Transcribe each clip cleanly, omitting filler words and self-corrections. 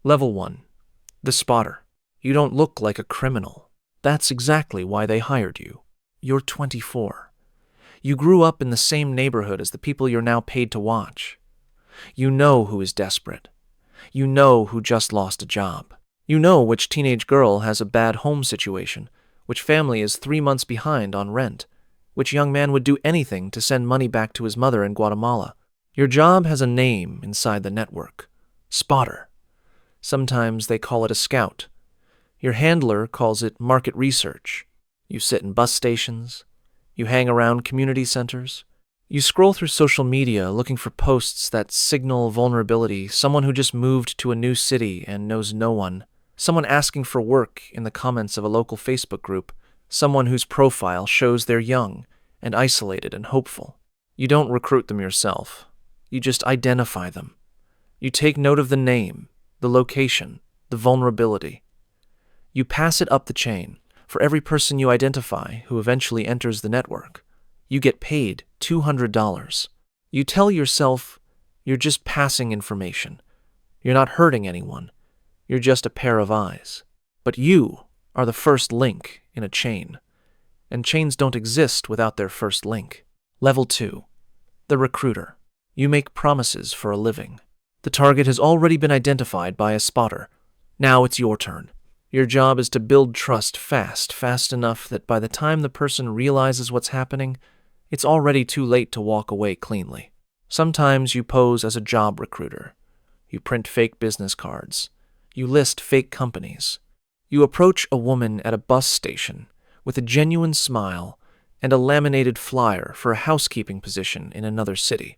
Level 1. The spotter. You don't look like a criminal. That's exactly why they hired you. You're 24. You grew up in the same neighborhood as the people you're now paid to watch. You know who is desperate. You know who just lost a job. You know which teenage girl has a bad home situation, which family is 3 months behind on rent, which young man would do anything to send money back to his mother in Guatemala. Your job has a name inside the network. Spotter. Sometimes they call it a scout. Your handler calls it market research. You sit in bus stations. You hang around community centers. You scroll through social media looking for posts that signal vulnerability, someone who just moved to a new city and knows no one, someone asking for work in the comments of a local Facebook group, someone whose profile shows they're young and isolated and hopeful. You don't recruit them yourself. You just identify them. You take note of the name, the location, the vulnerability. You pass it up the chain. For every person you identify who eventually enters the network, you get paid $200. You tell yourself you're just passing information. You're not hurting anyone. You're just a pair of eyes. But you are the first link in a chain, and chains don't exist without their first link. Level 2. The recruiter. You make promises for a living. The target has already been identified by a spotter. Now it's your turn. Your job is to build trust fast enough that by the time the person realizes what's happening, it's already too late to walk away cleanly. Sometimes you pose as a job recruiter. You print fake business cards. You list fake companies. You approach a woman at a bus station with a genuine smile and a laminated flyer for a housekeeping position in another city.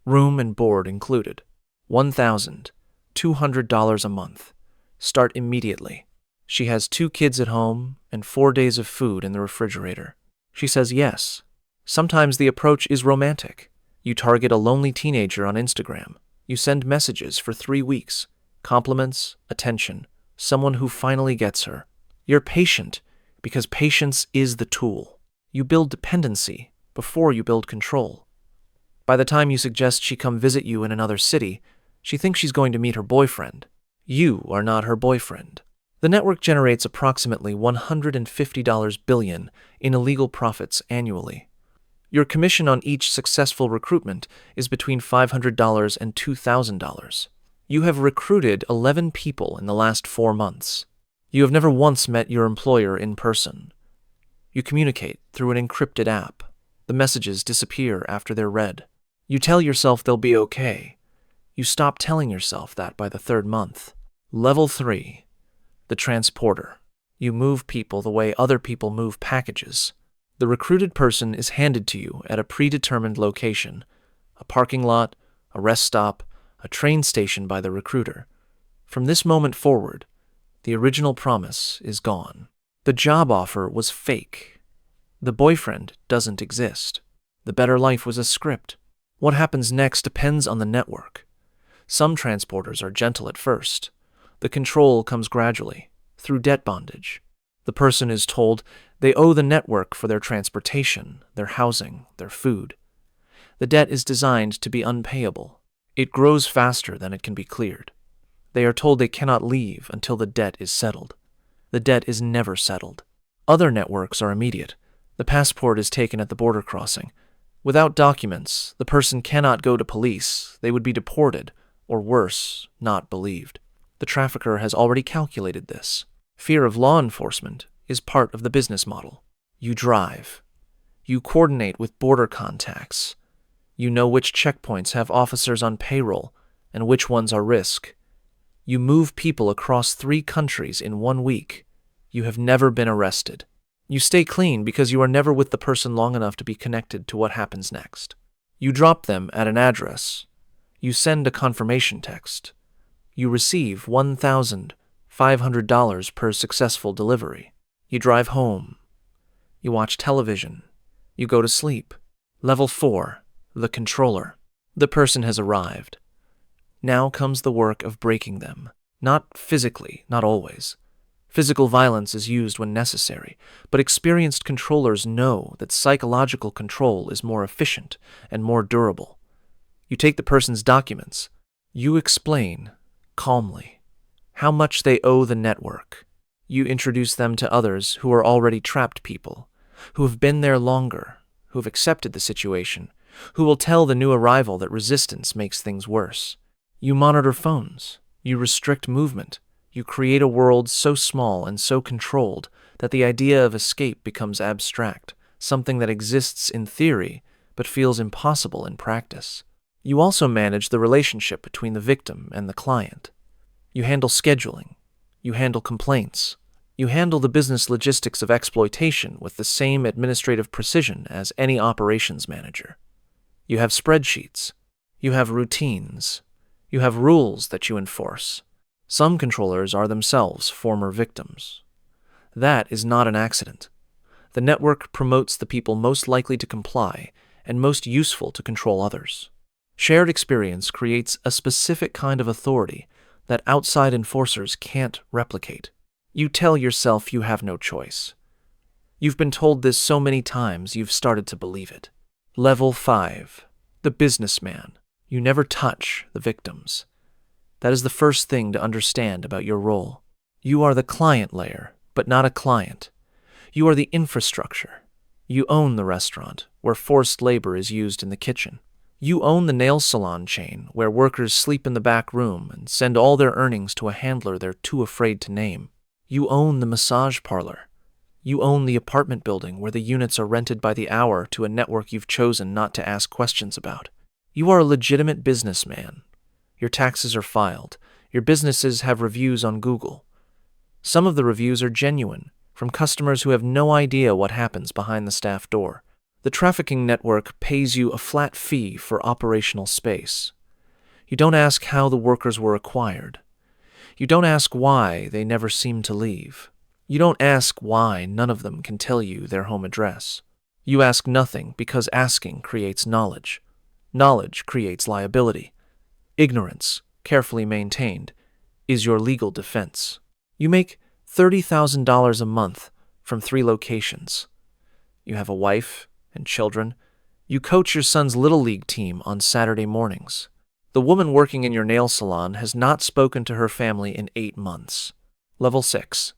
Room and board included. $1,200 a month. Start immediately. She has 2 kids at home and 4 days of food in the refrigerator. She says yes. Sometimes the approach is romantic. You target a lonely teenager on Instagram. You send messages for 3 weeks. Compliments, attention, someone who finally gets her. You're patient because patience is the tool. You build dependency before you build control. By the time you suggest she come visit you in another city, she thinks she's going to meet her boyfriend. You are not her boyfriend. The network generates approximately $150 billion in illegal profits annually. Your commission on each successful recruitment is between $500 and $2,000. You have recruited 11 people in the last 4 months. You have never once met your employer in person. You communicate through an encrypted app. The messages disappear after they're read. You tell yourself they'll be okay. You stop telling yourself that by the 3rd month. Level 3. The transporter. You move people the way other people move packages. The recruited person is handed to you at a predetermined location, a parking lot, a rest stop, a train station by the recruiter. From this moment forward, the original promise is gone. The job offer was fake. The boyfriend doesn't exist. The better life was a script. What happens next depends on the network. Some transporters are gentle at first. The control comes gradually, through debt bondage. The person is told they owe the network for their transportation, their housing, their food. The debt is designed to be unpayable. It grows faster than it can be cleared. They are told they cannot leave until the debt is settled. The debt is never settled. Other networks are immediate. The passport is taken at the border crossing. Without documents, the person cannot go to police. They would be deported, or worse, not believed. The trafficker has already calculated this. Fear of law enforcement is part of the business model. You drive. You coordinate with border contacts. You know which checkpoints have officers on payroll and which ones are risk. You move people across 3 countries in 1 week. You have never been arrested. You stay clean because you are never with the person long enough to be connected to what happens next. You drop them at an address. You send a confirmation text. You receive $1,500 per successful delivery. You drive home. You watch television. You go to sleep. Level 4. The controller. The person has arrived. Now comes the work of breaking them. Not physically, not always. Physical violence is used when necessary, but experienced controllers know that psychological control is more efficient and more durable. You take the person's documents. You explain, calmly, how much they owe the network. You introduce them to others who are already trapped people, who have been there longer, who have accepted the situation, who will tell the new arrival that resistance makes things worse. You monitor phones. You restrict movement. You create a world so small and so controlled that the idea of escape becomes abstract, something that exists in theory but feels impossible in practice. You also manage the relationship between the victim and the client. You handle scheduling. You handle complaints. You handle the business logistics of exploitation with the same administrative precision as any operations manager. You have spreadsheets. You have routines. You have rules that you enforce. Some controllers are themselves former victims. That is not an accident. The network promotes the people most likely to comply and most useful to control others. Shared experience creates a specific kind of authority that outside enforcers can't replicate. You tell yourself you have no choice. You've been told this so many times you've started to believe it. Level 5. The businessman. You never touch the victims. That is the first thing to understand about your role. You are the client layer, but not a client. You are the infrastructure. You own the restaurant, where forced labor is used in the kitchen. You own the nail salon chain, where workers sleep in the back room and send all their earnings to a handler they're too afraid to name. You own the massage parlor. You own the apartment building where the units are rented by the hour to a network you've chosen not to ask questions about. You are a legitimate businessman. Your taxes are filed. Your businesses have reviews on Google. Some of the reviews are genuine, from customers who have no idea what happens behind the staff door. The trafficking network pays you a flat fee for operational space. You don't ask how the workers were acquired. You don't ask why they never seem to leave. You don't ask why none of them can tell you their home address. You ask nothing because asking creates knowledge. Knowledge creates liability. Ignorance, carefully maintained, is your legal defense. You make $30,000 a month from 3 locations. You have a wife and children. You coach your son's Little League team on Saturday mornings. The woman working in your nail salon has not spoken to her family in 8 months. Level 6.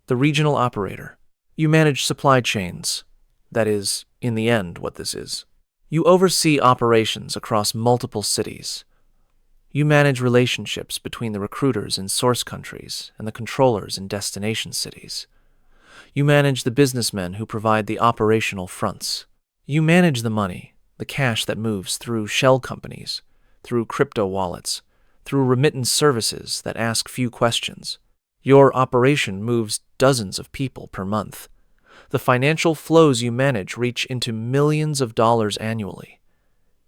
The regional operator. You manage supply chains. That is, in the end, what this is. You oversee operations across multiple cities. You manage relationships between the recruiters in source countries and the controllers in destination cities. You manage the businessmen who provide the operational fronts. You manage the money, the cash that moves through shell companies, through crypto wallets, through remittance services that ask few questions. Your operation moves dozens of people per month. The financial flows you manage reach into millions of dollars annually.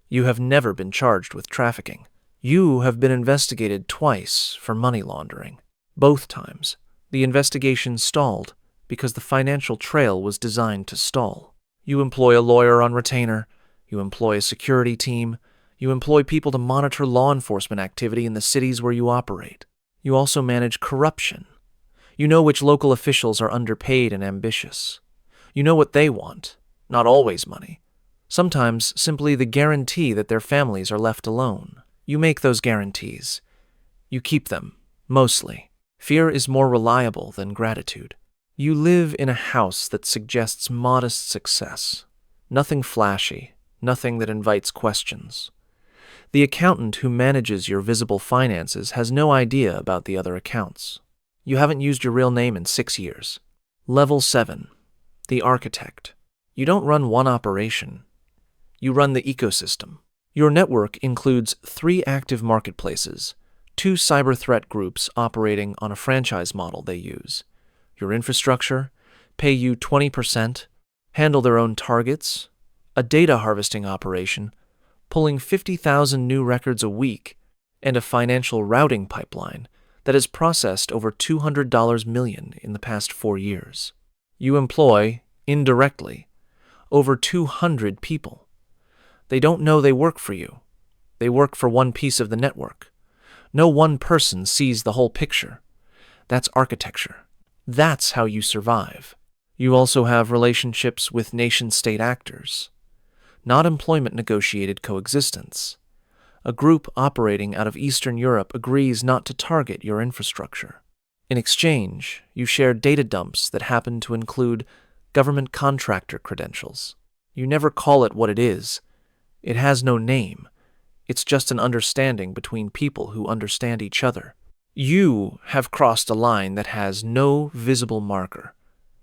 You have never been charged with trafficking. You have been investigated twice for money laundering. Both times, the investigation stalled because the financial trail was designed to stall. You employ a lawyer on retainer. You employ a security team. You employ people to monitor law enforcement activity in the cities where you operate. You also manage corruption. You know which local officials are underpaid and ambitious. You know what they want, not always money. Sometimes simply the guarantee that their families are left alone. You make those guarantees. You keep them, mostly. Fear is more reliable than gratitude. You live in a house that suggests modest success. Nothing flashy, nothing that invites questions. The accountant who manages your visible finances has no idea about the other accounts. You haven't used your real name in 6 years. Level 7. The architect. You don't run one operation. You run the ecosystem. Your network includes 3 active marketplaces, 2 cyber threat groups operating on a franchise model they use. Your infrastructure, pay you 20%, handle their own targets, a data harvesting operation, pulling 50,000 new records a week, and a financial routing pipeline that has processed over $200 million in the past 4 years. You employ, indirectly, over 200 people. They don't know they work for you. They work for one piece of the network. No one person sees the whole picture. That's architecture. That's how you survive. You also have relationships with nation-state actors. Not employment-negotiated coexistence. A group operating out of Eastern Europe agrees not to target your infrastructure. In exchange, you share data dumps that happen to include government contractor credentials. You never call it what it is. It has no name. It's just an understanding between people who understand each other. You have crossed a line that has no visible marker.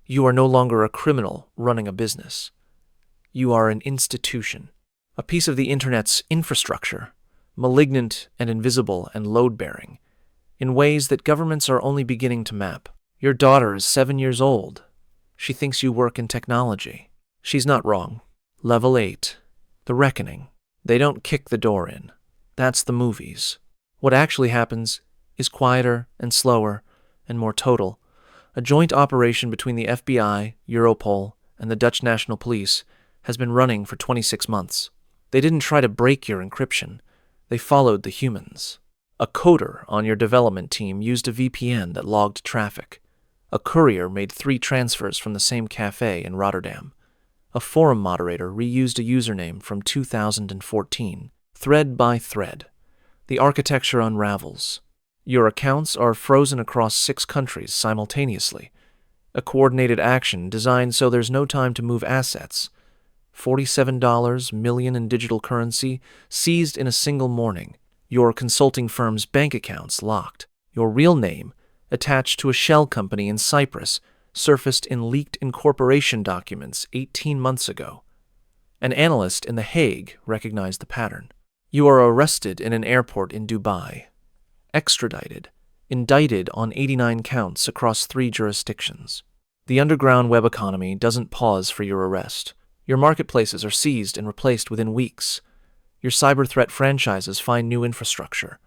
You are no longer a criminal running a business. You are an institution, a piece of the Internet's infrastructure, malignant and invisible and load-bearing, in ways that governments are only beginning to map. Your daughter is 7 years old. She thinks you work in technology. She's not wrong. Level 8. The Reckoning. They don't kick the door in. That's the movies. What actually happens is quieter and slower and more total. A joint operation between the FBI, Europol, and the Dutch National Police has been running for 26 months. They didn't try to break your encryption. They followed the humans. A coder on your development team used a VPN that logged traffic. A courier made 3 transfers from the same cafe in Rotterdam. A forum moderator reused a username from 2014, thread by thread. The architecture unravels. Your accounts are frozen across 6 countries simultaneously. A coordinated action designed so there's no time to move assets. $47 million in digital currency seized in a single morning. Your consulting firm's bank accounts locked. Your real name, attached to a shell company in Cyprus, surfaced in leaked incorporation documents 18 months ago. An analyst in The Hague recognized the pattern. You are arrested in an airport in Dubai, extradited, indicted on 89 counts across 3 jurisdictions. The underground web economy doesn't pause for your arrest. Your marketplaces are seized and replaced within weeks. Your cyber threat franchises find new infrastructure.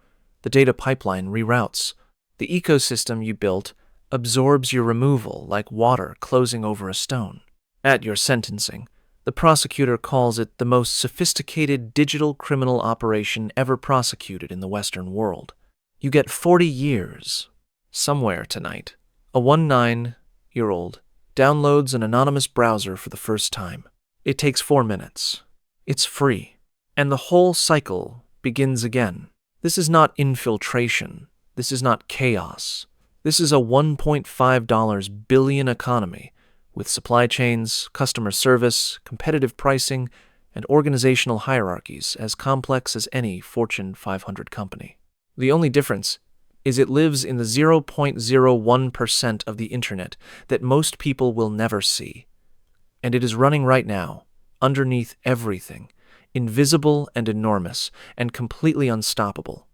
The data pipeline reroutes. The ecosystem you built absorbs your removal like water closing over a stone. At your sentencing, the prosecutor calls it the most sophisticated digital criminal operation ever prosecuted in the Western world. You get 40 years. Somewhere tonight, a 19-year-old downloads an anonymous browser for the first time. It takes 4 minutes. It's free. And the whole cycle begins again. This is not infiltration. This is not chaos. This is a $1.5 billion economy with supply chains, customer service, competitive pricing, and organizational hierarchies as complex as any Fortune 500 company. The only difference is it lives in the 0.01% of the internet that most people will never see. And it is running right now, underneath everything, invisible and enormous, and completely unstoppable.